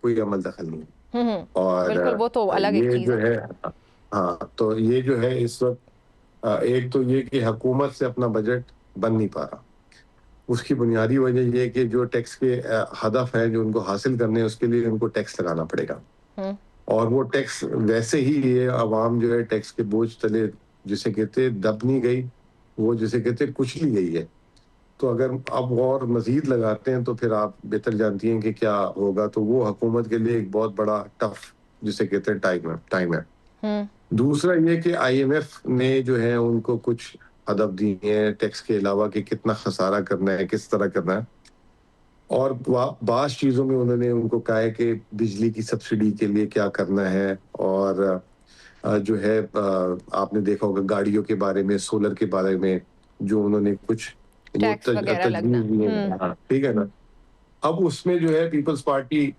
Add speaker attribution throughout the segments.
Speaker 1: کوئی عمل دخل نہیں. اور
Speaker 2: بالکل وہ تو الگ ایک
Speaker 1: یہ
Speaker 2: چیز
Speaker 1: جو
Speaker 2: ہے.
Speaker 1: ہے ہاں تو یہ جو ہے اس وقت ایک تو یہ کہ حکومت سے اپنا بجٹ بن نہیں پا رہا. اس کی بنیادی وجہ یہ ہے کہ جو ٹیکس کے ہدف ہیں جو ان کو حاصل کرنے ہیں اس کے لیے ان کو ٹیکس لگانا پڑے گا. اور وہ ٹیکس ویسے ہی یہ عوام جو ہے ٹیکس کے بوجھ تلے جسے کہتے دب نہیں گئی, وہ جسے کہتے کچلی گئی ہے. تو اگر اب اور مزید لگاتے ہیں تو پھر آپ بہتر جانتی ہیں کہ کیا ہوگا. تو وہ حکومت کے لیے ایک بہت بڑا ٹف جسے کہتے ہیں ٹائم ہے. دوسرا یہ کہ آئی ایم ایف نے جو ہے ان کو کچھ ہدف دیے ہیں ٹیکس کے علاوہ کہ کتنا خسارہ کرنا ہے, کس طرح کرنا ہے. اور بعض چیزوں میں انہوں نے ان کو کہا ہے کہ بجلی کی سبسڈی کے لیے کیا کرنا ہے, اور جو ہے آپ نے دیکھا ہوگا گاڑیوں کے بارے میں, سولر کے بارے میں جو انہوں نے کچھ وہ تجویز دی ہے. ٹھیک ہے نا. اب اس میں جو ہے پیپلز پارٹی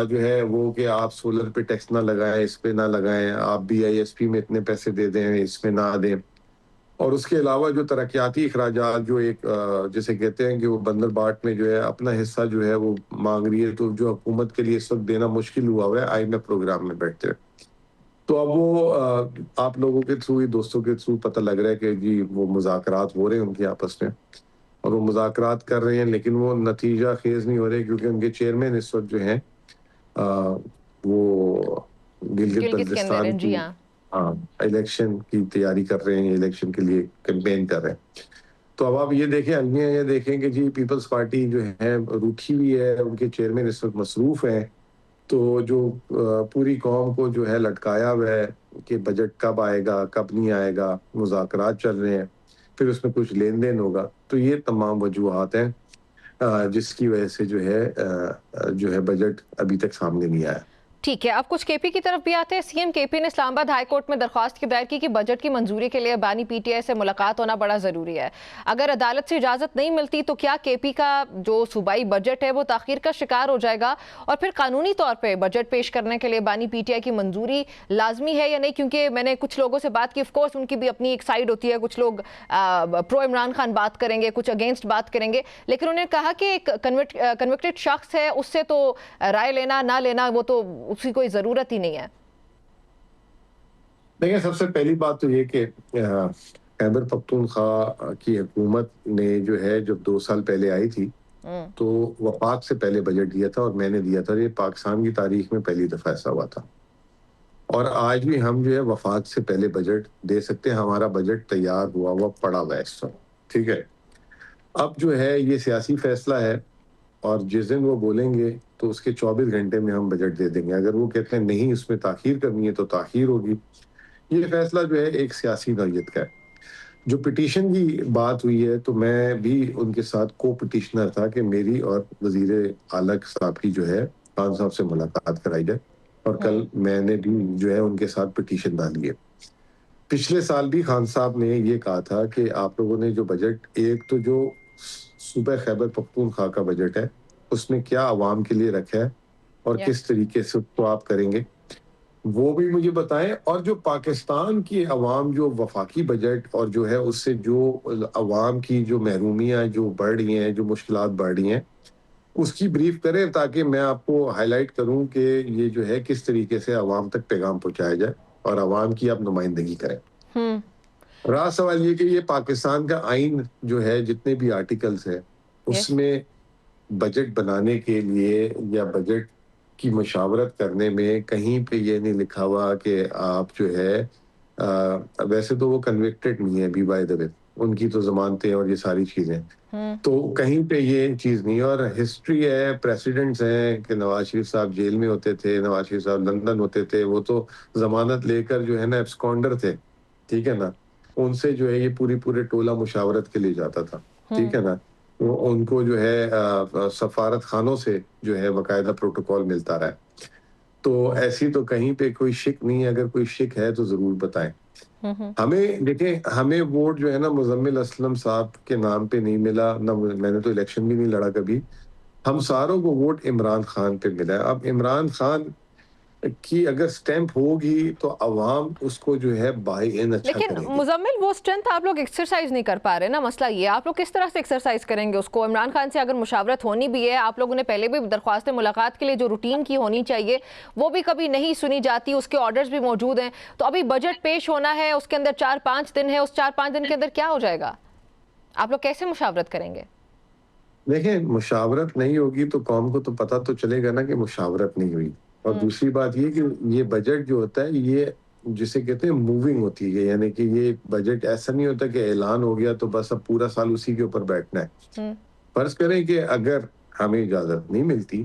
Speaker 1: جو ہے وہ کہ آپ سولر پہ ٹیکس نہ لگائیں, اس پہ نہ لگائیں, آپ بی آئی ایس پی میں اتنے پیسے دے دیں, اس میں نہ دیں. اور اس کے علاوہ جو ترقیاتی اخراجات جو ایک جسے کہتے ہیں کہ وہ بندر باٹ میں جو ہے اپنا حصہ جو ہے وہ مانگ رہی ہے, تو جو حکومت کے لیے اس وقت دینا مشکل ہوا ہے آئی ایم ایف پروگرام میں بیٹھتے. تو اب وہ آپ لوگوں کے تھرو, دوستوں کے تھرو پتہ لگ رہا ہے کہ جی وہ مذاکرات ہو رہے ہیں ان کے آپس میں, اور وہ مذاکرات کر رہے ہیں لیکن وہ نتیجہ خیز نہیں ہو رہے کیونکہ ان کے چیئرمین اس وقت جو ہیں وہ گلگت بلتستان کی الیکشن کی تیاری کر رہے ہیں, الیکشن کے لیے کیمپین کر رہے ہیں. تو اب آپ یہ دیکھیں المیہ یہ دیکھیں کہ جی پیپلز پارٹی جو ہے روٹھی ہوئی ہے, ان کے چیئرمین اس وقت مصروف ہیں. تو جو پوری قوم کو جو ہے لٹکایا ہوا ہے کہ بجٹ کب آئے گا کب نہیں آئے گا, مذاکرات چل رہے ہیں, پھر اس میں کچھ لین دین ہوگا. تو یہ تمام وجوہات ہیں جس کی وجہ سے جو ہے بجٹ ابھی تک سامنے نہیں آیا.
Speaker 2: ٹھیک ہے, اب کچھ کے پی کی طرف بھی آتے ہیں. سی ایم کے پی نے اسلام آباد ہائی کورٹ میں درخواست کی دائر کی کہ بجٹ کی منظوری کے لیے بانی پی ٹی آئی سے ملاقات ہونا بڑا ضروری ہے. اگر عدالت سے اجازت نہیں ملتی تو کیا کے پی کا جو صوبائی بجٹ ہے وہ تاخیر کا شکار ہو جائے گا, اور پھر قانونی طور پہ بجٹ پیش کرنے کے لیے بانی پی ٹی آئی کی منظوری لازمی ہے یا نہیں؟ کیونکہ میں نے کچھ لوگوں سے بات کی, آف کورس ان کی بھی اپنی ایک سائیڈ ہوتی ہے, کچھ لوگ پرو عمران خان بات کریں گے, کچھ اگینسٹ بات کریں گے, لیکن انہوں نے کہا کہ ایک کنوکٹڈ شخص ہے, اس سے تو رائے لینا نہ لینا وہ تو اس کی کوئی ضرورت ہی نہیں ہے.
Speaker 1: دیکھیں سب سے پہلی بات تو یہ کہ خیبر پختونخوا کی حکومت نے جو ہے جب 2 سال پہلے آئی تھی تو وفاق سے پہلے بجٹ دیا تھا, اور میں نے دیا تھا. یہ پاکستان کی تاریخ میں پہلی دفعہ ایسا ہوا تھا, اور آج بھی ہم جو ہے وفاق سے پہلے بجٹ دے سکتے ہیں. ہمارا بجٹ تیار ہوا پڑا ہوا ہے اس وقت. ٹھیک ہے, اب جو ہے یہ سیاسی فیصلہ ہے, اور جس دن وہ بولیں گے تو اس کے 24 گھنٹے میں ہم بجٹ دے دیں گے. اگر وہ کہتے ہیں نہیں اس میں تاخیر کرنی ہے تو تاخیر ہوگی. یہ فیصلہ جو ہے ایک سیاسی نوعیت کا ہے. جو پٹیشن کی بات ہوئی ہے تو میں بھی ان کے ساتھ کو پٹیشنر تھا کہ میری اور وزیر اعلیٰ صاحب کی جو ہے خان صاحب سے ملاقات کرائی جائے, اور کل میں نے بھی جو ہے ان کے ساتھ پٹیشن ڈالی ہے. پچھلے سال بھی خان صاحب نے یہ کہا تھا کہ آپ لوگوں نے جو بجٹ, ایک تو جو صوبہ خیبر پختونخوا کا بجٹ ہے اس میں کیا عوام کے لیے رکھا ہے اور کس طریقے سے اس کو آپ کریں گے وہ بھی مجھے بتائیں. اور جو پاکستان کی عوام جو وفاقی بجٹ اور جو ہے اس سے جو عوام کی جو محرومیاں جو بڑھ رہی ہیں, جو مشکلات بڑھ رہی ہیں, اس کی بریف کریں تاکہ میں آپ کو ہائی لائٹ کروں کہ یہ جو ہے کس طریقے سے عوام تک پیغام پہنچایا جائے اور عوام کی آپ نمائندگی کریں. راز سوال یہ کہ یہ پاکستان کا آئین جو ہے جتنے بھی آرٹیکلز ہیں اس میں بجٹ بنانے کے لیے یا بجٹ کی مشاورت کرنے میں کہیں پہ یہ نہیں لکھا ہوا کہ آپ جو ہے ویسے تو وہ کنوکٹڈ نہیں ہے بھی بائی دا وے, ان کی تو ضمانتیں اور یہ ساری چیزیں, تو کہیں پہ یہ چیز نہیں ہے. اور ہسٹری ہے, پریسیڈنٹس ہیں کہ نواز شریف صاحب جیل میں ہوتے تھے, نواز شریف صاحب لندن ہوتے تھے, وہ تو ضمانت لے کر جو ہے نا ایبسکونڈر تھے. ٹھیک ہے نا, ان سے جو ہے یہ پورے ٹولہ مشاورت کے لیے جاتا تھا. ٹھیک ہے نا, ان کو جو ہے سفارت خانوں سے جو ہے باقاعدہ پروٹوکول ملتا رہا ہے. تو ایسی تو کہیں پہ کوئی شک نہیں ہے, اگر کوئی شک ہے تو ضرور بتائیں. ہمیں دیکھیں, ہمیں ووٹ جو ہے نا مزمل اسلم صاحب کے نام پہ نہیں ملا, نہ میں نے تو الیکشن بھی نہیں لڑا کبھی. ہم ساروں کو ووٹ عمران خان پہ ملا ہے. اب عمران خان کی اگر سٹیمپ ہوگی تو عوام اس کو جو ہے بائی اچھا
Speaker 2: لیکن
Speaker 1: کرے گی.
Speaker 2: مزمل وہ اسٹرینتھ آپ لوگ ایکسرسائز نہیں کر پا رہے نا، مسئلہ یہ آپ لوگ کس طرح سے ایکسرسائز کریں گے اس کو؟ عمران خان سے اگر مشاورت ہونی بھی ہے، آپ لوگوں نے پہلے بھی درخواست ملاقات کے لیے جو روٹین کی ہونی چاہیے وہ بھی کبھی نہیں سنی جاتی، اس کے آرڈرز بھی موجود ہیں. تو ابھی بجٹ پیش ہونا ہے، اس کے اندر 4-5 دن ہے، اس 4-5 دن کے اندر کیا ہو جائے گا؟ آپ لوگ کیسے مشاورت کریں گے؟
Speaker 1: دیکھیں مشاورت نہیں ہوگی تو قوم کو تو پتہ تو چلے گا نا کہ مشاورت نہیں ہوئی. اور دوسری بات یہ کہ یہ بجٹ جو ہوتا ہے یہ جسے کہتے ہیں موونگ ہوتی ہے، یعنی کہ یہ بجٹ ایسا نہیں ہوتا کہ اعلان ہو گیا تو بس اب پورا سال اسی کے اوپر بیٹھنا ہے. فرض کریں کہ اگر ہمیں اجازت نہیں ملتی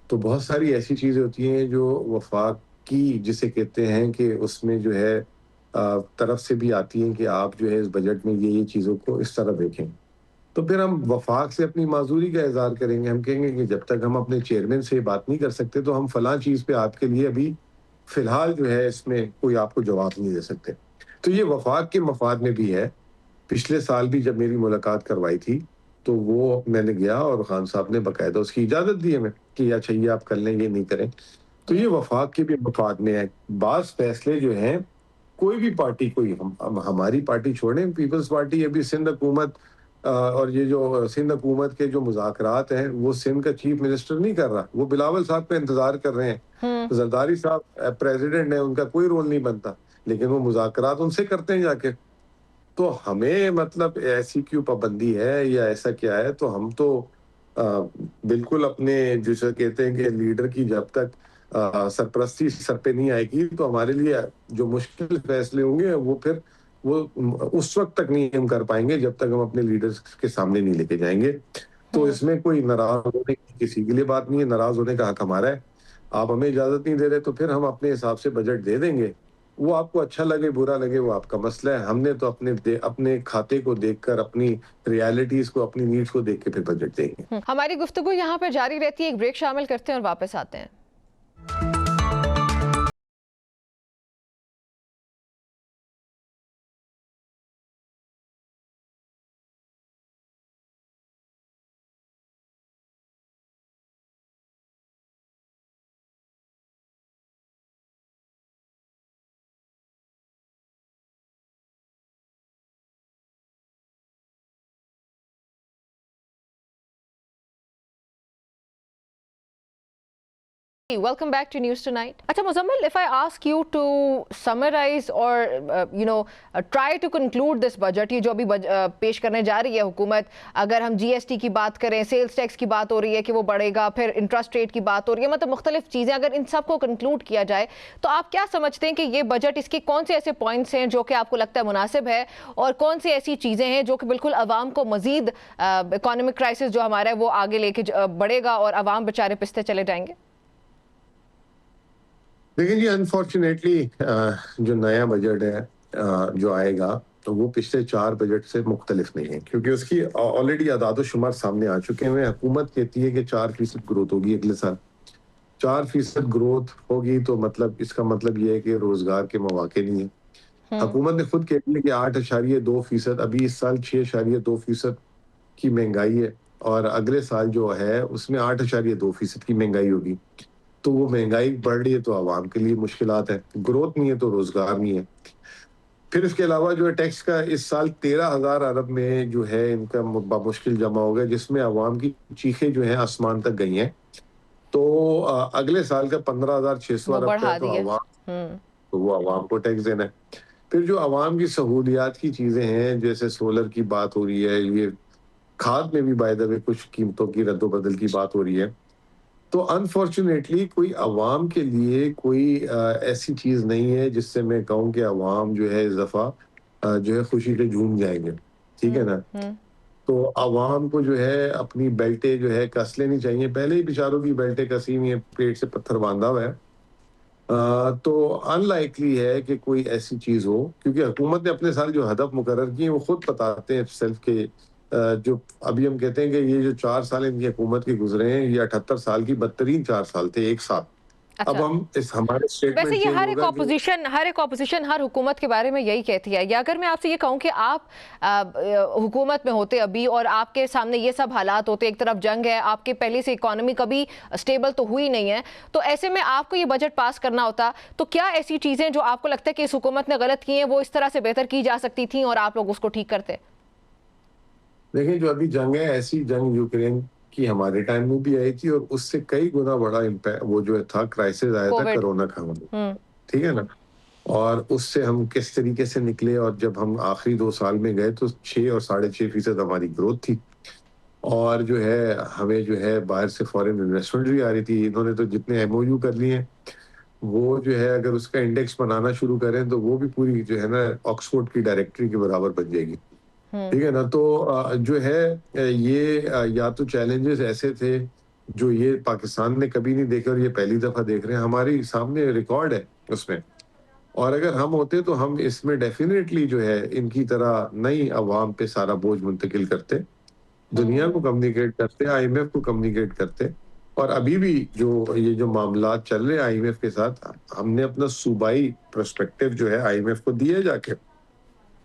Speaker 1: تو بہت ساری ایسی چیزیں ہوتی ہیں جو وفاق کی جسے کہتے ہیں کہ اس میں جو ہے طرف سے بھی آتی ہیں کہ آپ جو ہے اس بجٹ میں یہ چیزوں کو اس طرح دیکھیں. تو پھر ہم وفاق سے اپنی معذوری کا اظہار کریں گے. ہم کہیں گے کہ جب تک ہم اپنے چیئرمین سے بات نہیں کر سکتے تو ہم فلاں چیز پہ آپ کے لیے ابھی فی الحال جو ہے اس میں کوئی آپ کو جواب نہیں دے سکتے. تو یہ وفاق کے مفاد میں بھی ہے. پچھلے سال بھی جب میری ملاقات کروائی تھی تو وہ میں نے گیا اور خان صاحب نے باقاعدہ اس کی اجازت دی ہمیں کہ اچھا یہ آپ کر لیں، یہ نہیں کریں. تو یہ وفاق کے بھی مفاد میں ہے. بعض فیصلے جو ہیں کوئی بھی پارٹی، کوئی ہماری پارٹی چھوڑیں، پیپلز پارٹی ابھی سندھ حکومت اور یہ جو سندھ حکومت کے جو مذاکرات ہیں وہ سندھ کا چیف منسٹر نہیں کر رہا، وہ بلاول صاحب پہ انتظار کر رہے ہیں. زرداری صاحب پریزیڈنٹ ہیں، ان کا کوئی رول نہیں بنتا، لیکن وہ مذاکرات ان سے کرتے ہیں جا کے. تو ہمیں مطلب ایسی کیوں پابندی ہے یا ایسا کیا ہے؟ تو ہم تو بالکل اپنے جسے کہتے ہیں کہ لیڈر کی جب تک سرپرستی سر پہ نہیں آئے گی تو ہمارے لیے جو مشکل فیصلے ہوں گے وہ پھر وہ اس وقت تک نہیں ہم کر پائیں گے جب تک ہم اپنے لیڈرز کے سامنے نہیں لے کے جائیں گے. تو اس میں کوئی ناراض ہونے کی کسی کے لیے بات نہیں ہے، ناراض ہونے کا حق ہمارا ہے. آپ ہمیں اجازت نہیں دے رہے تو پھر ہم اپنے حساب سے بجٹ دے دیں گے. وہ آپ کو اچھا لگے برا لگے وہ آپ کا مسئلہ ہے. ہم نے تو اپنے کھاتے کو دیکھ کر، اپنی ریالٹیز کو، اپنی نیڈز کو دیکھ کے پھر بجٹ دیں گے.
Speaker 2: ہماری گفتگو یہاں پہ جاری رہتی ہے، ایک بریک شامل کرتے ہیں اور واپس آتے ہیں. Welcome back to News Tonight. Acha Muzammil, if I ask you to summarize or try to conclude this budget, یہ جو ابھی پیش کرنے جا رہی ہے حکومت، اگر ہم جی ایس ٹی کی بات کریں، سیلز ٹیکس کی بات ہو رہی ہے کہ وہ بڑھے گا، پھر انٹرسٹ ریٹ کی بات ہو رہی ہے، مطلب مختلف چیزیں، اگر ان سب کو کنکلوڈ کیا جائے تو آپ کیا سمجھتے ہیں کہ یہ بجٹ، اس کے کون سے ایسے پوائنٹس ہیں جو کہ آپ کو لگتا ہے مناسب ہے، اور کون سی ایسی چیزیں ہیں جو کہ بالکل عوام کو مزید اکانومک کرائسس جو ہمارا ہے وہ آگے لے کے بڑھے گا اور عوام بیچارے پستے چلے جائیں گے؟
Speaker 1: دیکھیں جی، انفارچونیٹلی جو نیا بجٹ ہے جو آئے گا تو وہ پچھلے 4 بجٹ سے مختلف نہیں ہے، کیونکہ اس کی آلریڈی اعداد و شمار سامنے آ چکے ہیں. حکومت کہتی ہے کہ 4% گروتھ ہوگی اگلے سال. 4% گروتھ ہوگی تو مطلب اس کا مطلب یہ ہے کہ روزگار کے مواقع نہیں ہیں. حکومت نے خود کہتی ہے کہ 8.2%، ابھی اس سال 6.2% کی مہنگائی ہے، اور اگلے سال جو ہے اس میں 8.2% کی مہنگائی ہوگی. تو وہ مہنگائی بڑھ رہی ہے تو عوام کے لیے مشکلات ہیں، گروتھ نہیں ہے تو روزگار نہیں ہے. پھر اس کے علاوہ جو ہے ٹیکس کا اس سال 13,000 ارب میں جو ہے ان کا بمشکل جمع ہوگا، جس میں عوام کی چیخیں جو ہیں آسمان تک گئی ہیں. تو اگلے سال کا 15,600 ارب کا تو وہ عوام کو ٹیکس دینا ہے. پھر جو عوام کی سہولیات کی چیزیں ہیں جیسے سولر کی بات ہو رہی ہے، یہ کھاد میں بھی بائی دا وے کچھ قیمتوں کی رد و بدل کی بات ہو رہی ہے. تو انفارچونیٹلی کوئی عوام کے لیے کوئی ایسی چیز نہیں ہے جس سے میں کہوں کہ عوام جو ہے اس دفعہ جو ہے خوشی سے جھوم جائیں گے. ٹھیک ہے نا؟ تو عوام کو جو ہے اپنی بیلٹیں جو ہے کس لینی چاہیے. پہلے ہی بیچاروں کی بیلٹیں کسی ہوئی ہیں، پیٹ سے پتھر باندھا ہوا ہے. تو ان لائکلی ہے کہ کوئی ایسی چیز ہو، کیونکہ حکومت نے اپنے سال جو ہدف مقرر کیے ہیں وہ خود بتاتے ہیں سیلف کے جو ابھی ہم کہتے ہیں کہ یہ جو 4 سال ان کی حکومت کے گزرے ہیں یہ 78 سال کی بدترین 4 سال تھے ایک ساتھ. اب ہم اس ہمارے
Speaker 2: ویسے
Speaker 1: اسٹیٹمنٹ
Speaker 2: یہ
Speaker 1: چینج
Speaker 2: ہر ایک
Speaker 1: ہوگا
Speaker 2: اپوزیشن ہر حکومت کے بارے میں یہی کہتی ہے. یا اگر میں آپ سے یہ کہوں کہ آپ حکومت میں ہوتے ابھی اور آپ کے سامنے یہ سب حالات ہوتے, ایک طرف جنگ ہے, آپ کے پہلے سے اکانومی کبھی اسٹیبل تو ہوئی نہیں ہے, تو ایسے میں آپ کو یہ بجٹ پاس کرنا ہوتا, تو کیا ایسی چیزیں جو آپ کو لگتا ہے کہ اس حکومت نے غلط کی ہیں وہ اس طرح سے بہتر کی جا سکتی تھیں اور آپ لوگ اس کو ٹھیک کرتے؟
Speaker 1: دیکھیں جو ابھی جنگ ہے, ایسی جنگ یوکرین کی ہمارے ٹائم میں بھی آئی تھی, اور اس سے کئی گنا بڑا وہ جو تھا کرائسس آیا تھا کرونا کا, ٹھیک ہے نا. اور اس سے ہم کس طریقے سے نکلے, اور جب ہم آخری 2 سال میں گئے تو 6 اور 6.5% ہماری گروتھ تھی, اور جو ہے ہمیں جو ہے باہر سے فورن انویسٹمنٹ بھی آ رہی تھی. انہوں نے تو جتنے ایم او یو کر لیے ہیں, وہ جو ہے اگر اس کا انڈیکس بنانا شروع کریں تو وہ بھی پوری جو ہے نا آکسفورڈ کی ڈائریکٹری کے برابر بن جائے گی, ٹھیک ہے نا. تو جو ہے یہ یا تو چیلنجز ایسے تھے جو یہ پاکستان نے کبھی نہیں دیکھے, اور یہ پہلی دفعہ دیکھ رہے ہیں, ہماری سامنے ریکارڈ ہے اس میں. اور اگر ہم ہوتے تو ہم اس میں ڈیفینیٹلی جو ہے ان کی طرح نئی عوام پہ سارا بوجھ منتقل کرتے, دنیا کو کمیونیکیٹ کرتے, آئی ایم ایف کو کمیونیکیٹ کرتے. اور ابھی بھی جو معاملات چل رہے ہیں آئی ایم ایف کے ساتھ, ہم نے اپنا صوبائی پرسپیکٹو جو ہے آئی ایم ایف کو دیا جا کے,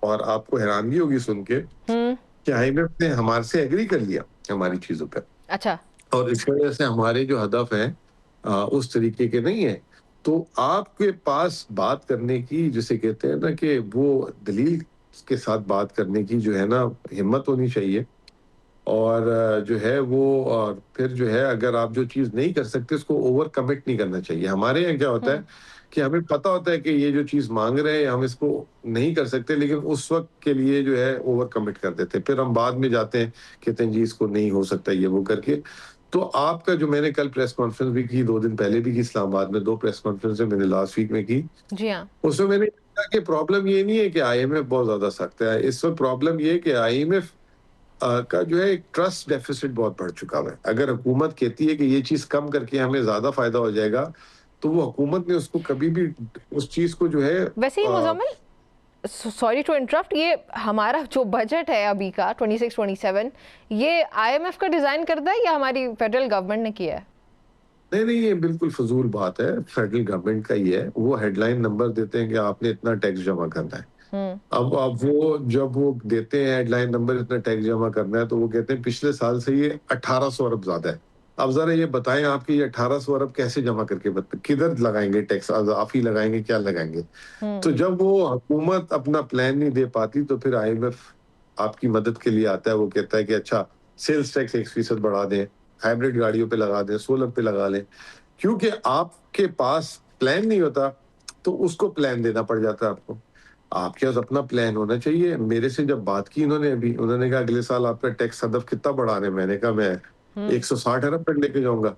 Speaker 1: اور آپ کو حیرانگی ہوگی سن کے کہ آئی ایم ایف نے ہمارے سے ایگری کر لیا ہماری چیزوں پہ.
Speaker 2: اچھا.
Speaker 1: اور اس وجہ سے ہمارے جو ہدف ہیں اس طریقے کے نہیں ہیں. تو آپ کے پاس بات کرنے کی, جسے کہتے ہیں نا کہ وہ دلیل کے ساتھ بات کرنے کی جو ہے نا ہمت ہونی چاہیے. اور جو ہے وہ پھر جو ہے اگر آپ جو چیز نہیں کر سکتے اس کو اوور کمٹ نہیں کرنا چاہیے. ہمارے یہاں کیا ہوتا ہے کہ ہمیں پتہ ہوتا ہے کہ یہ جو چیز مانگ رہے ہیں ہم اس کو نہیں کر سکتے, لیکن اس وقت کے لیے جو ہے اوور کمٹ کر دیتے, پھر ہم بعد میں جاتے ہیں کہتے ہیں جی اس کو نہیں ہو سکتا یہ وہ کر کے. تو آپ کا جو میں نے کل پریس کانفرنس بھی کی, 2 دن پہلے بھی کی اسلام آباد میں, 2 پریس کانفرنس میں نے لاسٹ ویک میں کی,
Speaker 2: جی ہاں,
Speaker 1: اس میں نے کہا کہ پرابلم یہ نہیں ہے کہ آئی ایم ایف بہت زیادہ سخت ہے, اس وقت پرابلم یہ ہے کہ آئی ایم ایف کا جو ہے ایک ٹرسٹ ڈیفیسٹ بہت بڑھ چکا ہے. اگر حکومت کہتی ہے کہ یہ چیز کم کر کے ہمیں زیادہ فائدہ ہو جائے گا, تو وہ حکومت نے اس کو کبھی بھی اس چیز کو جو ہے.
Speaker 2: ویسے ہی مزمل, سوری ٹو انٹرپٹ, یہ ہمارا جو بجٹ ہے ابھی کا 26-27, یہ آئی ایم ایف کا ڈیزائن کرتا ہے یا ہماری فیڈرل گورنمنٹ نے کیا ہے؟
Speaker 1: نہیں, یہ بالکل فضول بات ہے, فیڈرل گورنمنٹ کا ہی ہے. وہ ہیڈ لائن نمبر دیتے ہیں کہ آپ نے اتنا ٹیکس جمع کرنا ہے. اب وہ جب وہ دیتے ہیں ہیڈ لائن نمبر اتنا ٹیکس جمع کرنا ہے, تو وہ کہتے ہیں پچھلے سال سے یہ 1800 ارب زیادہ ہے. اب ذرا یہ بتائیں آپ کہ یہ 1800 ارب کیسے جمع کر کے کدھر لگائیں گے ٹیکس, اضافی لگائیں گے, کیا لگائیں گے؟ تو جب وہ حکومت اپنا پلان نہیں دے پاتی تو پھر آئی ایم ایف آپ کی مدد کے لیے آتا ہے. وہ کہتا ہے کہ اچھا سیلز ٹیکس 1% بڑھا دیں, ہائیبرڈ گاڑیوں پہ لگا دیں, سولر پہ لگا لیں. کیونکہ آپ کے پاس پلان نہیں ہوتا تو اس کو پلان دینا پڑ جاتا ہے آپ کو. آپ کے پاس اپنا پلان ہونا چاہیے. میرے سے جب بات کی انہوں نے کہا اگلے سال آپ کا ٹیکس ہدف کتنا بڑھا رہے ہیں, میں نے کہا میں 160 ارب تک لے کے جاؤں گا.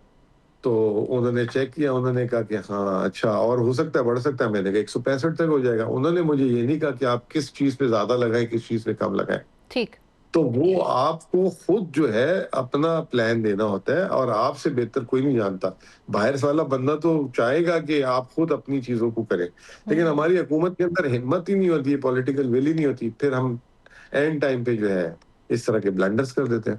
Speaker 1: تو انہوں نے چیک کیا, انہوں نے کہا کہ ہاں اچھا اور ہو سکتا ہے بڑھ سکتا ہے. میں نے کہا 165 تک ہو جائے گا. انہوں نے مجھے یہ نہیں کہا کہ آپ کس چیز پہ زیادہ لگائیں کس چیز پہ کم لگائیں.
Speaker 2: ٹھیک.
Speaker 1: تو وہ آپ کو خود جو ہے اپنا پلان دینا ہوتا ہے, اور آپ سے بہتر کوئی نہیں جانتا. باہر والا بندہ تو چاہے گا کہ آپ خود اپنی چیزوں کو کریں, لیکن ہماری حکومت کے اندر ہمت ہی نہیں ہوتی, پولیٹیکل ول ہی نہیں ہوتی. پھر ہم اینڈ ٹائم پہ جو ہے اس طرح کے بلنڈرز کر دیتے ہیں.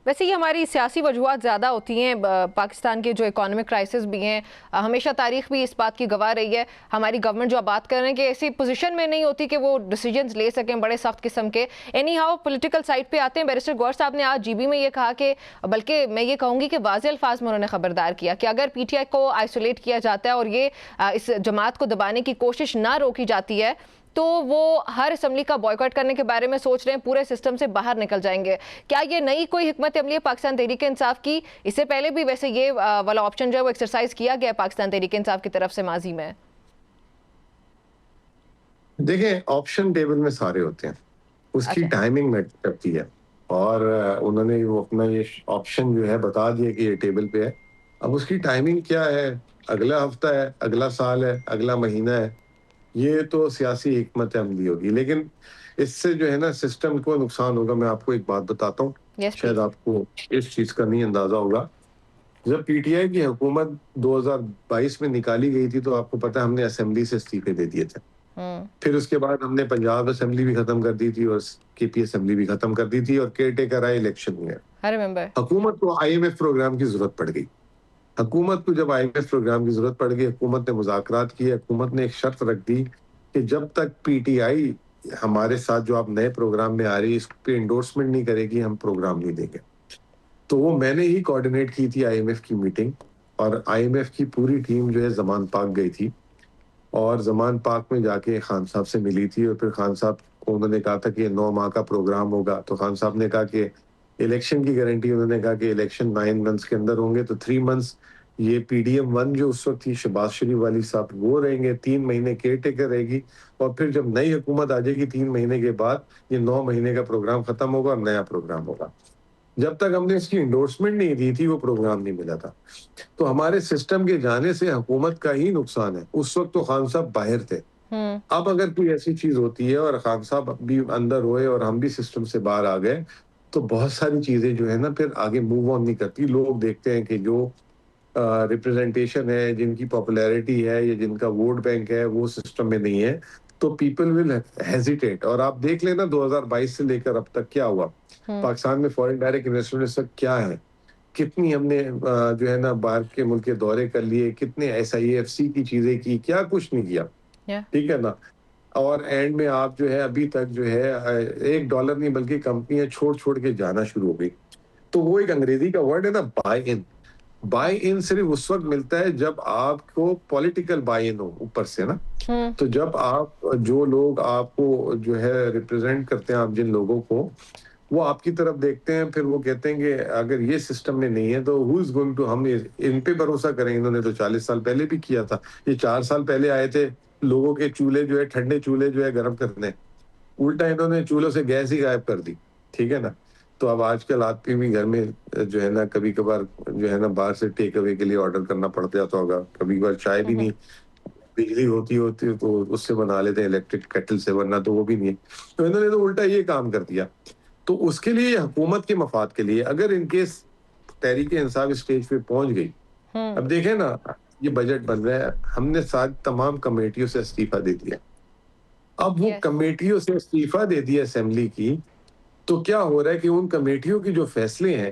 Speaker 2: ویسے یہ ہماری سیاسی وجوہات زیادہ ہوتی ہیں. پاکستان کے جو اکانومک کرائسس بھی ہیں, ہمیشہ تاریخ بھی اس بات کی گواہ رہی ہے. ہماری گورنمنٹ جو آپ بات کر رہے ہیں کہ ایسی پوزیشن میں نہیں ہوتی کہ وہ ڈیسیجنز لے سکیں بڑے سخت قسم کے. اینی ہاؤ پولیٹیکل سائڈ پہ آتے ہیں. بیرسٹر گوہر صاحب نے آج جی بی میں یہ کہا کہ, بلکہ میں یہ کہوں گی کہ واضح الفاظ میں انہوں نے خبردار کیا کہ اگر پی ٹی آئی کو آئسولیٹ کیا جاتا ہے اور یہ اس جماعت کو دبانے کی کوشش نہ روکی جاتی ہے تو وہ ہر اسمبلی کا بائیکاٹ کرنے کے بارے میں سوچ رہے ہیں, پورے سسٹم سے باہر نکل جائیں گے. کیا یہ نئی کوئی حکمت عملی ہے پاکستان تحریک انصاف کی؟ اس سے پہلے بھی ویسے یہ والا آپشن جو ہے وہ ایکسرسائز کیا گیا پاکستان تحریک انصاف کی طرف سے ماضی میں.
Speaker 1: دیکھیں آپشن ٹیبل میں سارے ہوتے ہیں, اس کی ٹائمنگ میٹر کرتی ہے, اور انہوں نے وہ اپنا یہ آپشن جو ہے بتا دیا کہ یہ ٹیبل پہ ہے. اب اس کی ٹائمنگ کیا ہے, اگلا ہفتہ ہے, اگلا سال ہے, اگلا مہینہ ہے, یہ تو سیاسی حکمت عملی ہوگی. لیکن اس سے جو ہے نا سسٹم کو نقصان ہوگا. میں آپ کو ایک بات بتاتا ہوں, شاید آپ کو اس چیز کا نہیں اندازہ ہوگا. جب پی ٹی آئی کی حکومت 2022 میں نکالی گئی تھی تو آپ کو پتہ ہے ہم نے اسمبلی سے استعفے دے دیے تھے. پھر اس کے بعد ہم نے پنجاب اسمبلی بھی ختم کر دی تھی اور کے پی اسمبلی بھی ختم کر دی تھی, اور کیئر ٹیکر آئے, الیکشن ہوئے. حکومت کو آئی ایم ایف پروگرام کی ضرورت پڑ گئی. حکومت کو جب IMF پروگرام کی ضرورت پڑ گئی، حکومت نے مذاکرات کیے، حکومت نے ایک شرط رکھ دی کہ جب تک PTI ہمارے ساتھ جو آپ نئے پروگرام میں آ رہی ہے اس پہ انڈورسمنٹ نہیں کرے گی، ہم پروگرام نہیں دیں گے. تو وہ میں نے ہی کوآرڈینیٹ کی تھی IMF کی میٹنگ، اور IMF کی پوری ٹیم جو ہے زمان پاک گئی تھی، اور زمان پاک میں جا کے خان صاحب سے ملی تھی، اور پھر خان صاحب کو انہوں نے کہا تھا کہ 9 ماہ کا پروگرام ہوگا. تو خان صاحب نے کہا کہ الیکشن کی گارنٹی، انہوں نے کہا کہ الیکشن 9 منتھس کے اندر ہوں گے، تو 3 منتھس یہ PDM-1 جو اس وقت تھی شہباز شریف والی صاحب وہ رہیں گے، 3 مہینے کیئر ٹیکر رہے گی، اور پھر جب نئی حکومت آ جائے گی 3 مہینے کے بعد یہ 9 مہینے کا پروگرام ختم ہوگا اور نیا پروگرام ہوگا. جب تک ہم نے اس کی انڈورسمنٹ نہیں دی تھی وہ پروگرام نہیں ملا تھا. تو ہمارے سسٹم کے جانے سے حکومت کا ہی نقصان ہے. اس وقت تو خان صاحب باہر تھے. اب اگر کوئی ایسی چیز ہوتی ہے اور خان صاحب بھی اندر ہوئے اور ہم بھی سسٹم سے باہر آ گئے تو بہت ساری چیزیں جو ہے نا پھر آگے موو آن نہیں کرتی. لوگ دیکھتے ہیں کہ جو ریپرزنٹیشن ہے، جن کی پاپولیرٹی ہے یا جن کا ووٹ بینک ہے وہ سسٹم میں نہیں ہے، تو پیپل ول ہیزیٹیٹ. اور آپ دیکھ لیں نا 2022 سے لے کر اب تک کیا ہوا پاکستان میں فورن ڈائریکٹ انویسٹمنٹ اس وقت کیا ہے، کتنی ہم نے جو ہے نا باہر کے ملک کے دورے کر لیے، کتنے SIFC کی چیزیں کی، کیا کچھ نہیں کیا. ٹھیک ہے نا. اور اینڈ میں آپ جو ہے ابھی تک جو ہے $1 نہیں بلکہ کمپنیاں چھوڑ کے جانا شروع ہو گئی. تو وہ ایک انگریزی کا ورڈ ہے نا بائی ان. بائی ان صرف اس وقت ملتا ہے جب آپ کو پولیٹیکل بائی ان ہو اوپر سے نا. تو جب آپ جو لوگ آپ کو جو ہے ریپرزینٹ کرتے ہیں، آپ جن لوگوں کو، وہ آپ کی طرف دیکھتے ہیں، پھر وہ کہتے ہیں کہ اگر یہ سسٹم میں نہیں ہے تو ہو از گوئنگ ٹو، ہم ان پہ بھروسہ کریں. انہوں نے تو 40 سال پہلے بھی کیا تھا. یہ 4 سال پہلے آئے تھے لوگوں کے چولہے جو ہے ٹھنڈے چولہے جو ہے گرم کرنے، الٹا انہوں نے چولہوں سے گیس ہی غائب کر دی. ٹھیک ہے نا. تو اب آج کل آپ کے بھی گھر میں جو ہے نا کبھی کبھار جو ہے نا باہر سے ٹیک اوے کے لیے آرڈر کرنا پڑ جاتا ہوگا. کبھی کبھار چائے بھی نہیں، بجلی ہوتی تو اس سے بنا لیتے ہیں الیکٹرک کیٹل سے، ورنہ تو وہ بھی نہیں ہے. تو انہوں نے تو الٹا یہ کام کر دیا. تو اس کے لیے حکومت کے مفاد کے لیے اگر in case Tehreek Insaf stage پہ پہنچ گئی، اب دیکھیں نا یہ بجٹ بن رہا ہے، ہم نے تمام کمیٹیوں سے استعفیٰ دے دیا. اب وہ کمیٹیوں سے استعفیٰ دے دیا اسمبلی کی، تو کیا ہو رہا ہے کہ ان کمیٹیوں کی جو فیصلے ہیں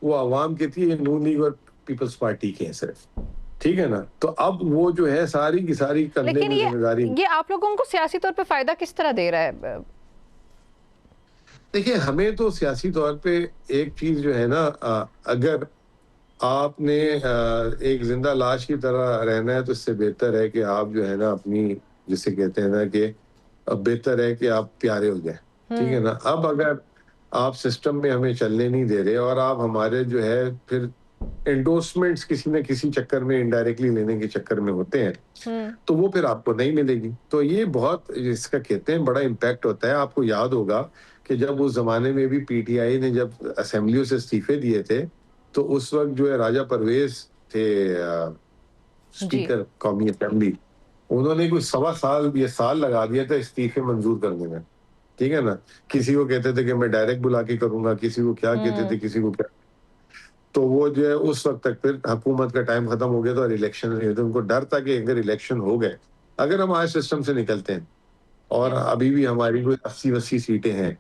Speaker 1: وہ عوام کے تھے، نون لیگ اور پیپلز پارٹی کے ہیں صرف. ٹھیک ہے نا. تو اب وہ جو ہے ساری کی ساری کندھے میں ذمہ داری.
Speaker 2: یہ آپ لوگوں کو سیاسی طور پہ فائدہ کس طرح دے رہا ہے؟
Speaker 1: دیکھیں ہمیں تو سیاسی طور پہ ایک چیز جو ہے نا، اگر آپ نے ایک زندہ لاش کی طرح رہنا ہے تو اس سے بہتر ہے کہ آپ جو ہے نا اپنی، جسے کہتے ہیں نا کہ بہتر ہے کہ آپ پیارے ہو جائیں. ٹھیک ہے نا. اب اگر آپ سسٹم میں ہمیں چلنے نہیں دے رہے اور آپ ہمارے جو ہے پھر انڈورسمنٹس کسی نہ کسی چکر میں انڈائریکٹلی لینے کے چکر میں ہوتے ہیں تو وہ پھر آپ کو نہیں ملے گی. تو یہ بہت اس کا کہتے ہیں بڑا امپیکٹ ہوتا ہے. آپ کو یاد ہوگا کہ جب اس زمانے میں بھی PTI نے جب اسمبلیوں سے استعفے دیے تھے تو اس وقت جو ہے راجہ پرویز تھے اسپیکر قومی اسمبلی، انہوں نے کوئی 1.25 سال یا سال لگا دیا تھا استعفے منظور کرنے میں. ٹھیک ہے نا. کسی کو کہتے تھے کہ میں ڈائریکٹ بلا کے کروں گا، کسی کو کیا کہتے تھے، کسی کو کیا. تو وہ جو ہے اس وقت تک پھر حکومت کا ٹائم ختم ہو گیا تو الیکشن نہیں ہوتے. ان کو ڈر تھا کہ اگر الیکشن ہو گئے، اگر ہم آج سسٹم سے نکلتے ہیں اور ابھی بھی ہماری کوئی 80 سیٹیں ہیں،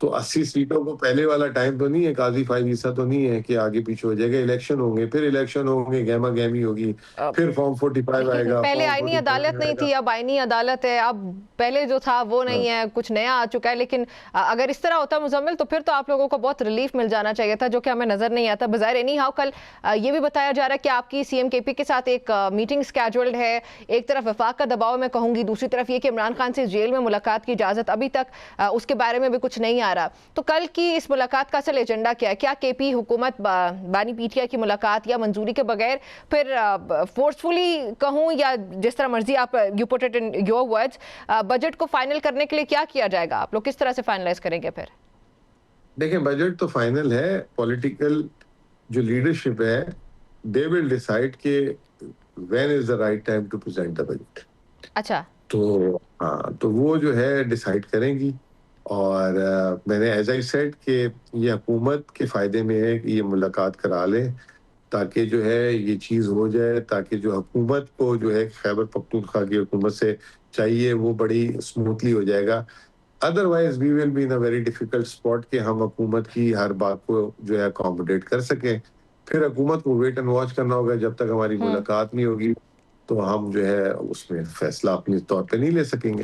Speaker 1: تو 80 سیٹوں کو پہلے والا ٹائم تو نہیں ہے، قاضی 5 عیسیٰ تو نہیں ہے کہ آگے پیچھے ہو جائے گا. الیکشن ہوں گے، پھر الیکشن ہوں گے، گہما گہمی ہوگی، پھر فارم 45 آئے گا.
Speaker 2: پہلے آئینی عدالت نہیں تھی، اب آئینی عدالت ہے. اب پہلے جو تھا وہ نہیں ہے، کچھ نیا آ چکا ہے. لیکن اگر اس طرح ہوتا مزمل تو پھر تو آپ لوگوں کو بہت ریلیف مل جانا چاہیے تھا، جو کہ ہمیں نظر نہیں آتا بظاہر. اینی ہاؤ کل یہ بھی بتایا جا رہا ہے کہ آپ کی CM KP کے ساتھ ایک میٹنگ سکیجولڈ ہے. ایک طرف وفاق کا دباؤ میں کہوں گی، دوسری طرف یہ کہ عمران خان سے جیل میں ملاقات کی اجازت ابھی تک اس کے بارے میں بھی کچھ نہیں آ رہا. تو کل کی اس ملاقات کا اصل ایجنڈا کیا ہے؟ کیا KP حکومت بانی PTI کی ملاقات یا منظوری کے بغیر پھر فورسفلی کہوں یا جس طرح مرضی آپ you put it in your words, budget کو فائنل کرنے کے لیے کیا کیا جائے گا؟ آپ لوگ کس طرح سے فائنلائز کریں گے پھر؟
Speaker 1: دیکھیں بجٹ تو فائنل ہے. پولیٹیکل جو لیڈرشپ ہے they will decide کہ when is the right time to present the budget.
Speaker 2: اچھا.
Speaker 1: تو ہاں تو وہ جو ہے ڈیسائیڈ کریں گی. اور میں نے ایز آئی سیڈ کہ یہ حکومت کے فائدے میں ہے کہ یہ ملاقات کرا لیں تاکہ جو ہے یہ چیز ہو جائے، تاکہ جو حکومت کو جو ہے خیبر پختونخوا کی حکومت سے چاہیے وہ بڑی اسموتھلی ہو جائے گا. Otherwise we will be in a very difficult spot کہ ہم حکومت کی ہر بات کو جو ہے اکوموڈیٹ کر سکیں. پھر حکومت کو ویٹ اینڈ واچ کرنا ہوگا. جب تک ہماری ملاقات نہیں ہوگی تو ہم جو ہے اس میں فیصلہ اپنی طور پہ نہیں لے سکیں گے.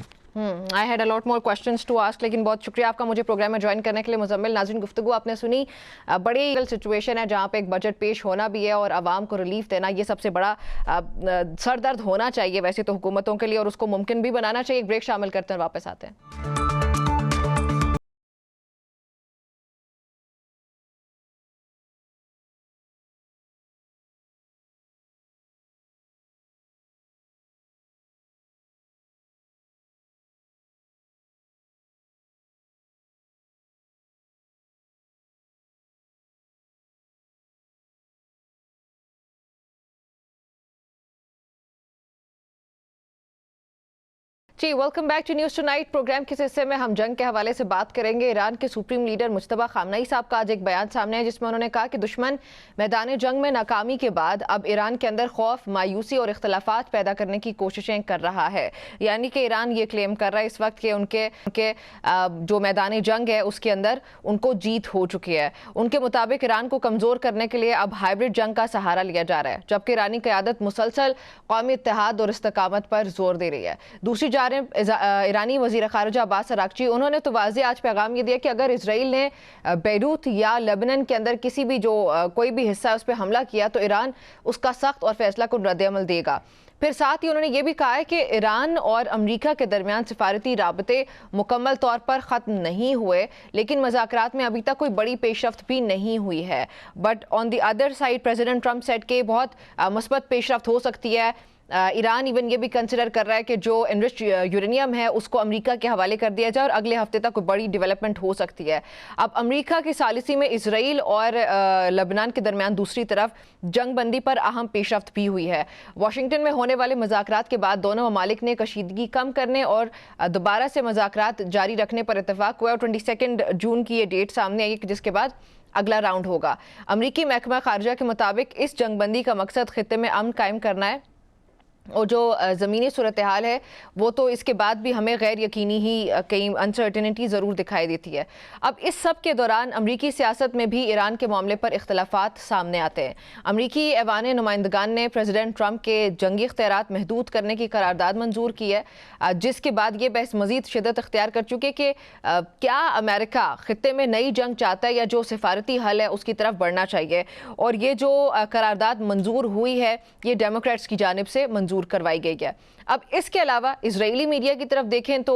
Speaker 2: I had a lot more questions to ask, لیکن بہت شکریہ آپ کا مجھے پروگرام میں جوائن کرنے کے لیے. مزمل ناظرین گفتگو آپ نے سنی. بڑی سچویشن ہے جہاں پہ ایک بجٹ پیش ہونا بھی ہے اور عوام کو ریلیف دینا, یہ سب سے بڑا سر درد ہونا چاہیے ویسے تو حکومتوں کے لیے, اور اس کو ممکن بھی بنانا چاہیے. ایک بریک شامل کرتے ہیں, واپس آتے ہیں. جی welcome back to news tonight. Programme کے حصے میں ہم جنگ کے حوالے سے بات کریں گے. ایران کے سپریم لیڈر مجتبیٰ خامنئی صاحب کا آج ایک بیان سامنے ہے جس میں انہوں نے کہا کہ دشمن میدان جنگ میں ناکامی کے بعد اب ایران کے اندر خوف, مایوسی اور اختلافات پیدا کرنے کی کوششیں کر رہا ہے. یعنی کہ ایران یہ کلیم کر رہا ہے اس وقت کہ ان کے جو میدان جنگ ہے اس کے اندر ان کو جیت ہو چکی ہے. ان کے مطابق ایران کو کمزور کرنے کے لیے اب ہائبرڈ جنگ کا سہارا لیا جا رہا ہے, جبکہ ایرانی قیادت مسلسل قومی اتحاد اور استقامت پر زور دے رہی ہے. دوسری جانب ایرانی وزیر خارجہ عباس اراغچی, انہوں نے تو واضح آج پیغام یہ دیا کہ اگر اسرائیل نے بیروت یا لبنان کے اندر کسی بھی جو کوئی بھی حصہ اس پہ حملہ کیا تو ایران اس کا سخت اور فیصلہ کن رد عمل دے گا. پھر ساتھ ہی انہوں نے یہ بھی کہا ہے کہ ایران اور امریکہ کے درمیان سفارتی رابطے مکمل طور پر ختم نہیں ہوئے, لیکن مذاکرات میں ابھی تک کوئی بڑی پیش رفت بھی نہیں ہوئی ہے. But on the other side president Trump سیٹ کہ بہت مثبت پیش رفت ہو سکتی ہے. ایران ایون یہ بھی کنسیڈر کر رہا ہے کہ جو انرچ یورینیم ہے اس کو امریکہ کے حوالے کر دیا جائے اور اگلے ہفتے تک کوئی بڑی ڈیولپمنٹ ہو سکتی ہے. اب امریکہ کی ثالثی میں اسرائیل اور لبنان کے درمیان دوسری طرف جنگ بندی پر اہم پیش رفت بھی ہوئی ہے. واشنگٹن میں ہونے والے مذاکرات کے بعد دونوں ممالک نے کشیدگی کم کرنے اور دوبارہ سے مذاکرات جاری رکھنے پر اتفاق ہوا, اور 22 جون کی یہ ڈیٹ سامنے آئی جس کے بعد اگلا راؤنڈ ہوگا. امریکی محکمہ خارجہ کے مطابق اس جنگ بندی کا مقصد خطے میں امن قائم کرنا ہے, اور جو زمینی صورتحال ہے وہ تو اس کے بعد بھی ہمیں غیر یقینی ہی کئی انسرٹنٹی ضرور دکھائی دیتی ہے. اب اس سب کے دوران امریکی سیاست میں بھی ایران کے معاملے پر اختلافات سامنے آتے ہیں. امریکی ایوان نمائندگان نے پریزیڈنٹ ٹرمپ کے جنگی اختیارات محدود کرنے کی قرارداد منظور کی ہے, جس کے بعد یہ بحث مزید شدت اختیار کر چکے کہ کیا امریکہ خطے میں نئی جنگ چاہتا ہے یا جو سفارتی حل ہے اس کی طرف بڑھنا چاہیے. اور یہ جو قرارداد منظور ہوئی ہے یہ ڈیموکریٹس کی جانب سے منظور کروائی گئی ہے. اب اس کے علاوہ اسرائیلی میڈیا کی طرف دیکھیں تو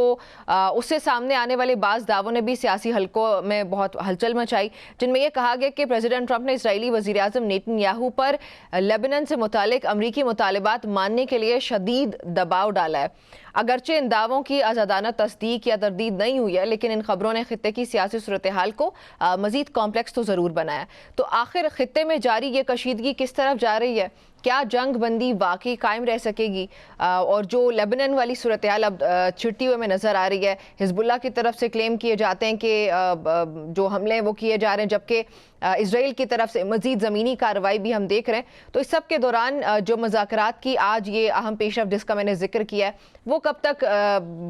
Speaker 2: اس سے سامنے آنے والے بعض دعووں نے بھی سیاسی حلقوں میں بہت ہلچل مچائی, جن میں یہ کہا گیا کہ پریزیڈنٹ ٹرمپ نے اسرائیلی وزیر اعظم نیتن یاہو پر لیبنان سے متعلق امریکی مطالبات ماننے کے لیے شدید دباؤ ڈالا ہے. اگرچہ ان دعووں کی آزادانہ تصدیق یا تردید نہیں ہوئی ہے, لیکن ان خبروں نے خطے کی سیاسی صورتحال کو مزید کمپلیکس تو ضرور بنایا. تو آخر خطے میں جاری یہ کشیدگی کس طرف جا رہی ہے؟ کیا جنگ بندی واقعی قائم رہ سکے گی؟ اور جو لیبنان والی صورتحال اب چھٹی ہوئے میں نظر آ رہی ہے, حزب اللہ کی طرف سے کلیم کیے جاتے ہیں کہ جو حملے وہ کیے جا رہے ہیں, جبکہ اسرائیل کی طرف سے مزید زمینی کارروائی بھی ہم دیکھ رہے ہیں. تو اس سب کے دوران جو مذاکرات کی آج یہ اہم پیش رفت جس کا میں نے ذکر کیا ہے وہ کب تک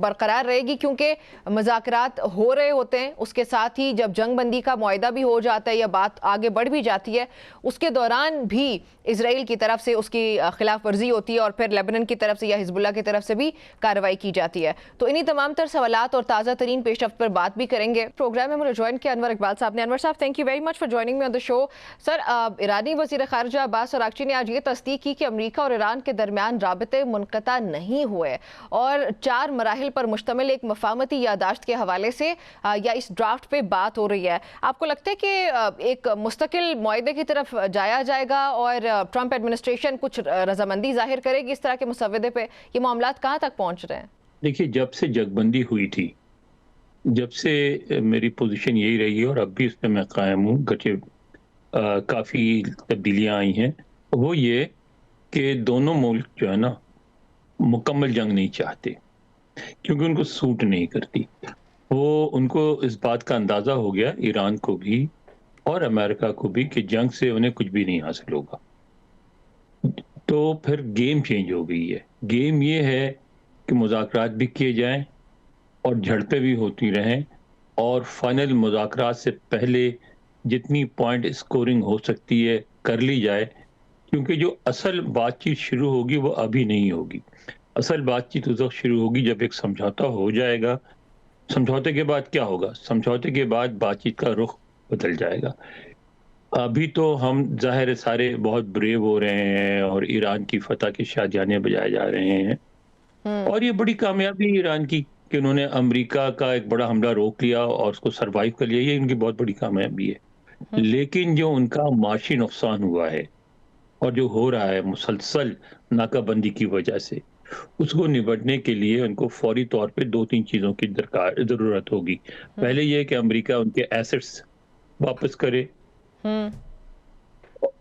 Speaker 2: برقرار رہے گی؟ کیونکہ مذاکرات ہو رہے ہوتے ہیں, اس کے ساتھ ہی جب جنگ بندی کا معاہدہ بھی ہو جاتا ہے یا بات آگے بڑھ بھی جاتی ہے, اس کے دوران بھی اسرائیل کی طرف سے اس کی خلاف ورزی ہوتی ہے اور پھر لیبنان کی طرف سے یا حزب اللہ کی طرف سے بھی کارروائی کی جاتی ہے. تو انہی تمام تر سوالات اور تازہ ترین پیش رفت پر بات بھی کریں گے. پروگرام میں مجھے جوائن کیا انور اقبال صاحب نے. انور صاحب, thank you very much for joining me on the show. Sir, ایرانی وزیر خارجہ عباس اراغچی نے آج یہ تصدیق کی کہ امریکہ اور ایران کے درمیان رابطے منقطع نہیں ہوئے اور 4 مراحل پر مشتمل ایک مفاہمتی یادداشت کے حوالے سے یا اس ڈرافٹ پہ بات ہو رہی ہے. آپ کو لگتا ہے کہ ایک مستقل معاہدے کی طرف جایا جائے گا اور ٹرمپ ایڈمنسٹریشن کچھ رضامندی ظاہر کرے گی اس طرح کے مسودے پہ؟ یہ معاملات کہاں تک پہنچ رہے ہیں؟
Speaker 3: دیکھیے, جب سے جنگ بندی ہوئی تھی, جب سے میری پوزیشن یہی رہی ہے اور اب بھی اس پہ میں قائم ہوں, گرچہ کافی تبدیلیاں آئی ہیں, وہ یہ کہ دونوں ملک جو ہے نا مکمل جنگ نہیں چاہتے کیونکہ ان کو سوٹ نہیں کرتی. ان کو اس بات کا اندازہ ہو گیا, ایران کو بھی اور امریکہ کو بھی, کہ جنگ سے انہیں کچھ بھی نہیں حاصل ہوگا. تو پھر گیم چینج ہو گئی ہے. گیم یہ ہے کہ مذاکرات بھی کیے جائیں اور جھڑپیں بھی ہوتی رہیں, اور فائنل مذاکرات سے پہلے جتنی پوائنٹ اسکورنگ ہو سکتی ہے کر لی جائے، کیونکہ جو اصل بات چیت شروع ہوگی وہ ابھی نہیں ہوگی. اصل بات چیت اس وقت شروع ہوگی جب ایک سمجھوتا ہو جائے گا. سمجھوتے کے بعد کیا ہوگا؟ سمجھوتے کے بعد بات چیت کا رخ بدل جائے گا. ابھی تو ہم ظاہر ہے سارے بہت بریو ہو رہے ہیں اور ایران کی فتح کے شادیانے بجائے جا رہے ہیں، اور یہ بڑی کامیابی ہے ایران کی کہ انہوں نے امریکہ کا ایک بڑا حملہ روک لیا اور اس کو سروائیو کر لیا. یہ ان کی بہت بڑی کامیابی ہے. لیکن جو ان کا معاشی نقصان ہوا ہے اور جو ہو رہا ہے مسلسل ناکہ بندی کی وجہ سے، اس کو نبٹنے کے لیے ان کو فوری طور پہ 2-3 چیزوں کی ضرورت ہوگی. پہلے یہ کہ امریکہ ان کے ایسٹس واپس کرے.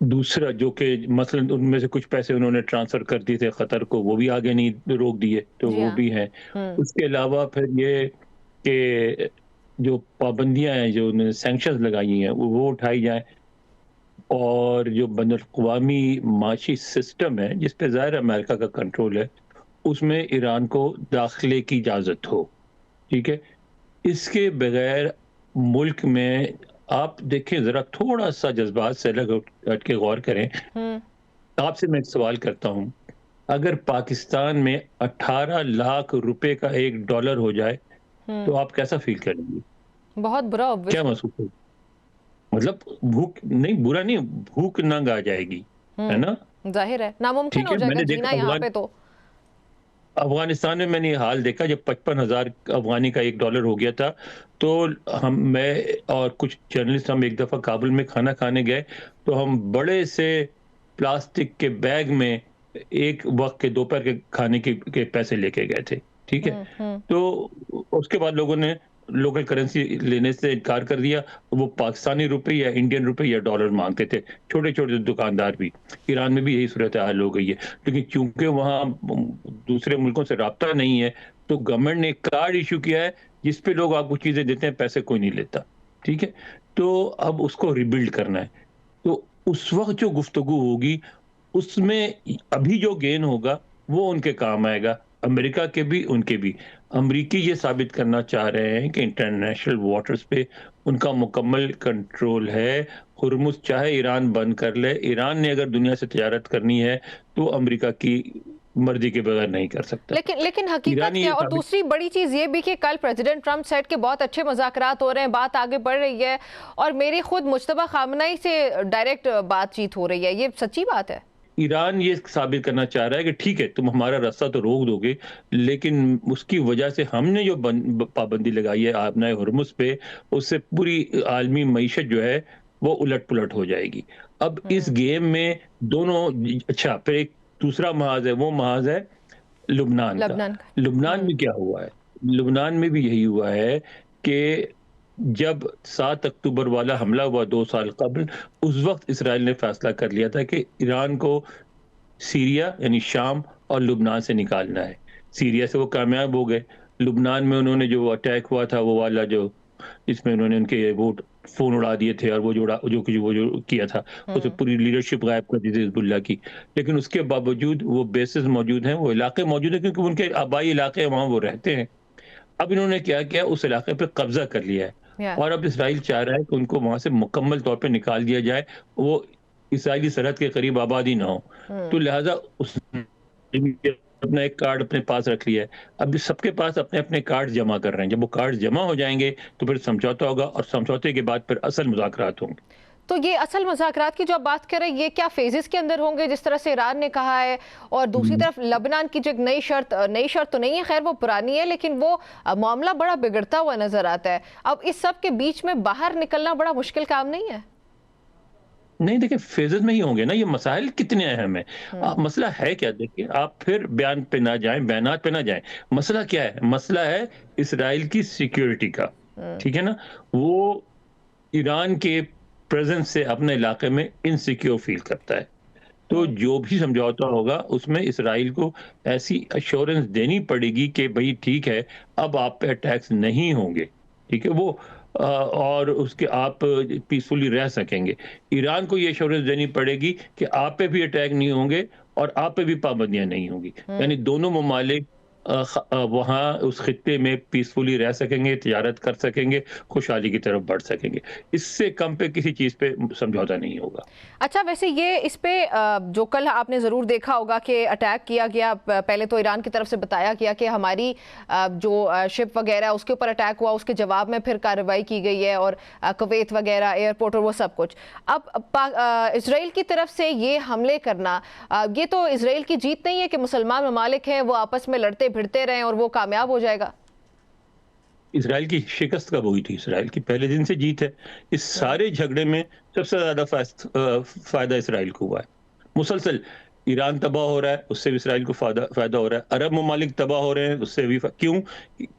Speaker 3: دوسرا جو کہ مثلا ان میں سے کچھ پیسے انہوں نے ٹرانسفر کر دیے تھے قطر کو، وہ بھی آگے نہیں روک دیے، تو وہ بھی ہیں. اس کے علاوہ پھر یہ کہ جو پابندیاں ہیں جو انہوں نے سینکشنز لگائی ہیں وہ اٹھائی جائیں، اور جو بین الاقوامی معاشی سسٹم ہے جس پہ ظاہر امریکہ کا کنٹرول ہے، اس میں ایران کو داخلے کی اجازت ہو. ٹھیک ہے، اس کے بغیر ملک میں آپ دیکھیں ذرا تھوڑا سا جذبات سے ہٹ کے غور کریں. آپ سے میں ایک سوال کرتا ہوں، اگر پاکستان میں 18 لاکھ روپے کا $1 ہو جائے تو آپ کیسا فیل کریں گے؟
Speaker 2: بہت برا.
Speaker 3: کیا محسوس ہوگا؟ مطلب بھوک نہیں، برا نہیں، بھوک ننگ آ جائے گی، ہے نا؟
Speaker 2: ظاہر ہے ناممکن ہو جائے گا جینا یہاں پہ. تو
Speaker 3: افغانستان میں نے یہ حال دیکھا جب 55,000 افغانی کا $1 ہو گیا تھا، تو میں اور کچھ جرنلسٹ ہم ایک دفعہ کابل میں کھانا کھانے گئے، تو ہم بڑے سے پلاسٹک کے بیگ میں ایک وقت کے دوپہر کے کھانے کے پیسے لے کے گئے تھے. ٹھیک ہے، تو اس کے بعد لوگوں نے لوکل کرنسی لینے سے انکار کر دیا. وہ پاکستانی روپے یا انڈین روپے یا ڈالر مانگتے تھے، چھوٹے چھوٹے دکاندار بھی. ایران میں بھی یہی صورتحال ہو گئی ہے، لیکن چونکہ وہاں دوسرے ملکوں سے رابطہ نہیں ہے تو گورنمنٹ نے ایک کارڈ ایشو کیا ہے جس پہ لوگ آپ کو چیزیں دیتے ہیں، پیسے کوئی نہیں لیتا. ٹھیک ہے، تو اب اس کو ریبلڈ کرنا ہے. تو اس وقت جو گفتگو ہوگی اس میں ابھی جو گین ہوگا وہ ان کے کام آئے گا، امریکہ کے بھی ان کے بھی. امریکی یہ ثابت کرنا چاہ رہے ہیں کہ انٹرنیشنل واٹرز پہ ان کا مکمل کنٹرول ہے. ہرمز چاہے ایران بند کر لے، ایران نے اگر دنیا سے تجارت کرنی ہے تو امریکہ کی مرضی کے بغیر نہیں کر سکتا.
Speaker 2: لیکن حقیقت کیا؟ اور دوسری بڑی چیز یہ بھی کہ کل پریزیڈنٹ ٹرمپ سیٹ کے بہت اچھے مذاکرات ہو رہے ہیں، بات آگے بڑھ رہی ہے، اور میری خود مجتبیٰ خامنہئی سے ڈائریکٹ بات چیت ہو رہی ہے. یہ سچی بات ہے؟ ایران
Speaker 3: یہ ثابت کرنا چاہ رہا ہے کہ ٹھیک ہے تم ہمارا راستہ تو روک دو گے، لیکن اس کی وجہ سے ہم نے جو پابندی لگائی ہے آبنائے ہرمز پہ، اس سے پوری عالمی معیشت جو ہے وہ الٹ پلٹ ہو جائے گی. اب اس گیم میں دونوں، اچھا پھر ایک دوسرا محاذ ہے، وہ محاذ ہے لبنان کا. لبنان میں کیا ہوا ہے؟ لبنان میں بھی یہی ہوا ہے کہ جب 7 اکتوبر والا حملہ ہوا 2 سال قبل، اس وقت اسرائیل نے فیصلہ کر لیا تھا کہ ایران کو سیریا یعنی شام اور لبنان سے نکالنا ہے. سیریا سے وہ کامیاب ہو گئے. لبنان میں انہوں نے جو اٹیک ہوا تھا وہ والا جو اس میں انہوں نے ان کے وہ فون اڑا دیے تھے، اور وہ جو کیا تھا اسے پوری لیڈرشپ غائب کر دی تھی حزب اللہ کی. لیکن اس کے باوجود وہ بیسز موجود ہیں، وہ علاقے موجود ہیں، کیونکہ ان کے آبائی علاقے وہاں وہ رہتے ہیں. اب انہوں نے کیا کیا، اس علاقے پہ قبضہ کر لیا ہے، اور اب اسرائیل چاہ رہا ہے کہ ان کو وہاں سے مکمل طور پہ نکال دیا جائے، وہ اسرائیلی سرحد کے قریب آبادی نہ ہو. تو لہٰذا اس نے اپنا ایک کارڈ اپنے پاس رکھ لیا ہے. اب سب کے پاس اپنے اپنے کارڈ جمع کر رہے ہیں. جب وہ کارڈ جمع ہو جائیں گے تو پھر سمجھوتا ہوگا، اور سمجھوتے کے بعد پھر اصل مذاکرات ہوں گے.
Speaker 2: تو یہ اصل مذاکرات کی جو آپ بات کر رہے ہیں، یہ کیا فیزز کے اندر ہوں گے جس طرح سے ایران نے کہا ہے؟ اور دوسری طرف لبنان کی جو ایک نئی شرط تو نہیں ہے، خیر وہ پرانی ہے، لیکن وہ معاملہ بڑا بگڑتا ہوا نظر آتا ہے. اب اس سب کے بیچ میں باہر نکلنا بڑا مشکل کام نہیں ہے؟
Speaker 3: نہیں، دیکھیں فیزز میں ہی ہوں گے نا. یہ مسائل کتنے اہم ہیں. مسئلہ ہے کیا؟ دیکھیں آپ پھر بیان پہ نہ جائیں، بیانات پہ نہ جائیں. مسئلہ کیا ہے؟ مسئلہ ہے اسرائیل کی سیکیورٹی کا. ٹھیک ہے نا، وہ ایران کے پریزنس سے اپنے علاقے میں انسیکیور فیل کرتا ہے. تو جو بھی سمجھوتا ہوگا اس میں اسرائیل کو ایسی ایشورنس دینی پڑے گی کہ بھئی ٹھیک ہے اب آپ پہ اٹیکس نہیں ہوں گے. ٹھیک ہے، وہ اور اس کے آپ پیسفلی رہ سکیں گے. ایران کو یہ ایشورنس دینی پڑے گی کہ آپ پہ بھی اٹیک نہیں ہوں گے اور آپ پہ بھی پابندیاں نہیں ہوں گی. یعنی دونوں ممالک وہاں اس خطے میں پیسفلی رہ سکیں گے, تجارت کر سکیں گے, خوشحالی کی طرف بڑھ سکیں گے. اس سے کم پہ کسی چیز پہ سمجھوتا نہیں ہوگا.
Speaker 2: اچھا, ویسے یہ اس پہ جو کل آپ نے ضرور دیکھا ہوگا کہ اٹیک کیا گیا, پہلے تو ایران کی طرف سے بتایا گیا کہ ہماری جو شپ وغیرہ اس کے اوپر اٹیک ہوا, اس کے جواب میں پھر کارروائی کی گئی ہے, اور کویت وغیرہ ایئرپورٹ اور وہ سب کچھ. اب اسرائیل کی طرف سے یہ حملے کرنا, یہ تو اسرائیل کی جیت نہیں ہے کہ مسلمان ممالک ہیں وہ آپس میں لڑتے بھڑتے رہیں اور وہ کامیاب ہو جائے گا؟
Speaker 3: اسرائیل کی شکست کب ہوئی تھی؟ اسرائیل کی پہلے دن سے جیت ہے. اس سارے جھگڑے میں سب سے زیادہ فائدہ اسرائیل کو ہوا ہے. مسلسل ایران تباہ ہو رہا ہے, اس سے بھی اسرائیل کو فائدہ ہو رہا ہے. عرب ممالک تباہ ہو رہے ہیں, اس سے بھی کیوں؟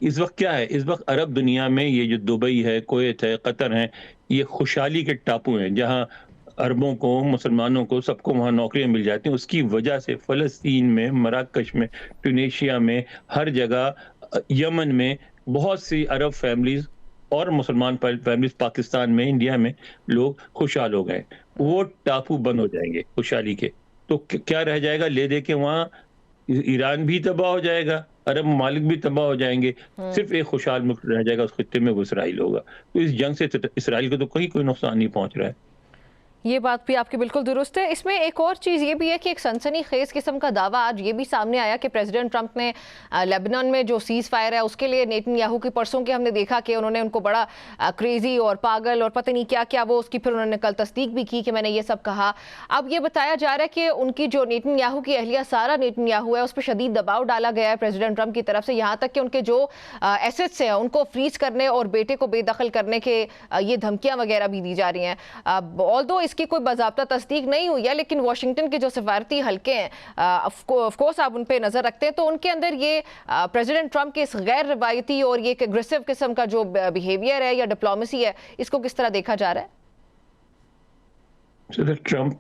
Speaker 3: اس وقت کیا ہے, اس وقت عرب دنیا میں یہ جو دبئی ہے, کویت ہے, قطر ہے, یہ خوشحالی کے ٹاپو ہیں جہاں عربوں کو, مسلمانوں کو, سب کو وہاں نوکریاں مل جاتی ہیں. اس کی وجہ سے فلسطین میں, مراکش میں, ٹونیشیا میں, ہر جگہ, یمن میں بہت سی عرب فیملیز اور مسلمان فیملیز, پاکستان میں, انڈیا میں لوگ خوشحال ہو گئے. وہ ٹاپو بند ہو جائیں گے خوشحالی کے, تو کیا رہ جائے گا لے دے کے؟ وہاں ایران بھی تباہ ہو جائے گا, عرب ممالک بھی تباہ ہو جائیں گے. صرف ایک خوشحال ملک رہ جائے گا اس خطے میں, وہ اسرائیل ہوگا. تو اس جنگ سے اسرائیل کو تو کوئی نقصان نہیں پہنچ رہا ہے.
Speaker 2: یہ بات بھی آپ کی بالکل درست ہے. اس میں ایک اور چیز یہ بھی ہے کہ ایک سنسنی خیز قسم کا دعویٰ آج یہ بھی سامنے آیا کہ پریزیڈنٹ ٹرمپ نے لیبنان میں جو سیز فائر ہے اس کے لیے نیتن یاہو کی پرسوں کے ہم نے دیکھا کہ انہوں نے ان کو بڑا کریزی اور پاگل اور پتہ نہیں کیا کیا, وہ اس کی پھر انہوں نے کل تصدیق بھی کی کہ میں نے یہ سب کہا. اب یہ بتایا جا رہا ہے کہ ان کی جو نیتن یاہو کی اہلیہ سارا نیتن یاہو ہے اس پہ شدید دباؤ ڈالا گیا ہے پریزیڈنٹ ٹرمپ کی طرف سے, یہاں تک کہ ان کے جو ایسٹس ہیں ان کو فریز کرنے اور بیٹے کو بے دخل کرنے کے یہ دھمکیاں وغیرہ بھی دی جا رہی ہیں. آلدو اس کی کوئی باضابطہ تصدیق نہیں ہوئی ہے, لیکن واشنگٹن کے جو سفارتی حلقے ہیں آف کورس آپ ان پہ نظر رکھتے ہیں, تو ان کے اندر یہ پریزیڈنٹ ٹرمپ کے اس غیر روایتی اور یہ ایک اگریسو قسم کا جو بیہیویئر ہے یا ڈپلومیسی ہے, اس کو کس طرح دیکھا جا رہا ہے؟
Speaker 3: صدر ٹرمپ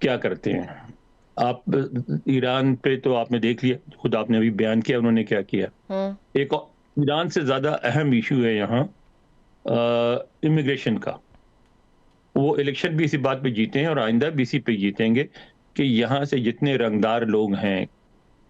Speaker 3: کیا کرتے ہیں؟ آپ ایران پہ تو آپ نے دیکھ لیا, خود آپ نے ابھی بیان کیا انہوں نے کیا کیا. ایک ایران سے زیادہ اہم ایشو ہے یہاں امیگریشن کا. وہ الیکشن بھی اسی بات پہ جیتے ہیں اور آئندہ بھی اسی پہ جیتیں گے کہ یہاں سے جتنے رنگدار لوگ ہیں,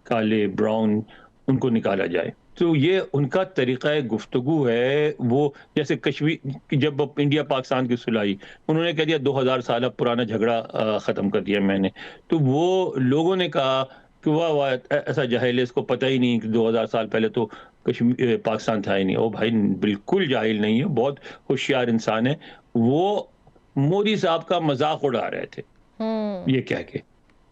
Speaker 3: کالے, براؤن, ان کو نکالا جائے. تو یہ ان کا طریقہ گفتگو ہے. وہ جیسے کشمیر جب انڈیا پاکستان کی صلح آئی, انہوں نے کہہ دیا 2000 سالہ پرانا جھگڑا ختم کر دیا میں نے. تو وہ لوگوں نے کہا کہ واہ ایسا جاہل ہے, اس کو پتہ ہی نہیں کہ 2000 سال پہلے تو کشمیر پاکستان تھا ہی نہیں. او بھائی بالکل جاہل نہیں ہے, بہت ہوشیار انسان ہے. وہ مودی صاحب کا مذاق اڑا رہے تھے یہ کہہ کے,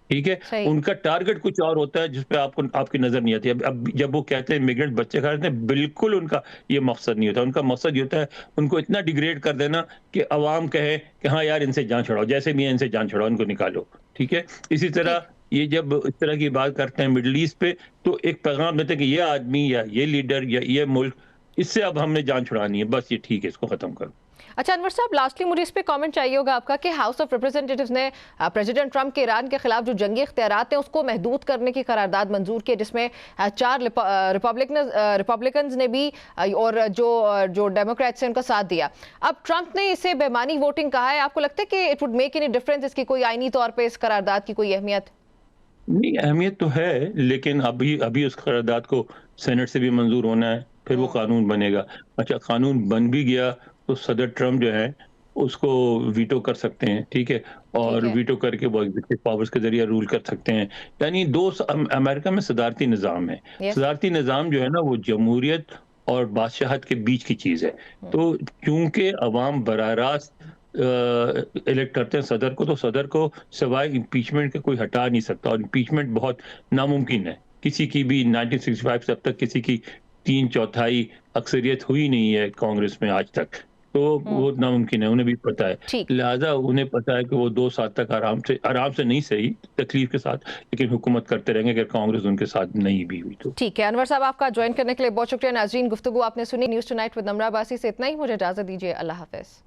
Speaker 3: ٹھیک ہے. ان کا ٹارگٹ کچھ اور ہوتا ہے جس پہ آپ کی نظر نہیں آتی. اب جب وہ کہتے ہیں امیگرینٹ بچے کھا رہے ہیں, بالکل ان کا یہ مقصد نہیں ہوتا. ان کا مقصد یہ ہوتا ہے ان کو اتنا ڈیگریڈ کر دینا کہ عوام کہے کہ ہاں یار ان سے جان چھڑاؤ, جیسے بھی ان سے جان چھڑاؤ, ان کو نکالو, ٹھیک ہے. اسی طرح یہ جب اس طرح کی بات کرتے ہیں مڈل ایسٹ پہ, تو ایک پیغام دیتے ہیں کہ یہ آدمی یا یہ لیڈر یا یہ ملک, اس سے اب ہم نے جان چھڑانی ہے, بس یہ ٹھیک ہے, اس کو ختم کرو.
Speaker 2: اچھا انور صاحب, لاسٹلی مجھے اس پہ کامنٹ چاہیے ہوگا آپ کا کہ ہاؤس آف ریپریزنٹیٹیوز نے پریزیڈنٹ ٹرمپ کے ایران کے خلاف جو جنگی اختیارات ہیں اس کو محدود کرنے کی قرارداد منظور کی, جس میں 4 ریپبلکنز نے بھی اور جو ڈیموکریٹس ہیں ان کا ساتھ دیا. اب ٹرمپ نے اسے بے معنی ووٹنگ کہا ہے. آپ کو لگتا ہے کہ it would make any difference, اس کی کوئی آئینی طور پہ اس قرارداد کی کوئی اہمیت؟
Speaker 3: نہیں, اہمیت تو ہے, لیکن ابھی اس قرارداد کو سینٹ سے بھی منظور ہونا ہے, پھر وہ قانون بنے گا. اچھا قانون بن بھی گیا تو صدر ٹرمپ جو ہے اس کو ویٹو کر سکتے ہیں, ٹھیک ہے, اور ویٹو کر کے وہ ایگزیکٹو پاورز کے ذریعے رول کر سکتے ہیں. یعنی امریکہ میں صدارتی نظام ہے. صدارتی نظام جو ہے نا وہ جمہوریت اور بادشاہت کے بیچ کی چیز ہے. تو چونکہ عوام براہ راست الیکٹ کرتے ہیں صدر کو, تو صدر کو سوائے امپیچمنٹ کے کوئی ہٹا نہیں سکتا, اور امپیچمنٹ بہت ناممکن ہے. کسی کی بھی 1965 سے اب تک کسی کی 3/4 اکثریت ہوئی نہیں ہے کانگریس میں آج تک, تو وہ ناممکن ہے, انہیں بھی پتا ہے. لہٰذا انہیں پتا ہے کہ وہ 2 سال تک آرام سے نہیں صحیح تکلیف کے ساتھ, لیکن حکومت کرتے رہیں گے اگر کانگریس ان کے ساتھ نہیں بھی ہوئی تو.
Speaker 2: ٹھیک ہے انور صاحب, آپ کا جوائن کرنے کے لیے بہت شکریہ. ناظرین, گفتگو آپ نے سنی نیوز ٹو نائٹ ود نمرہ عباسی سے اتنا ہی. مجھے اجازت دیجیے, اللہ حافظ.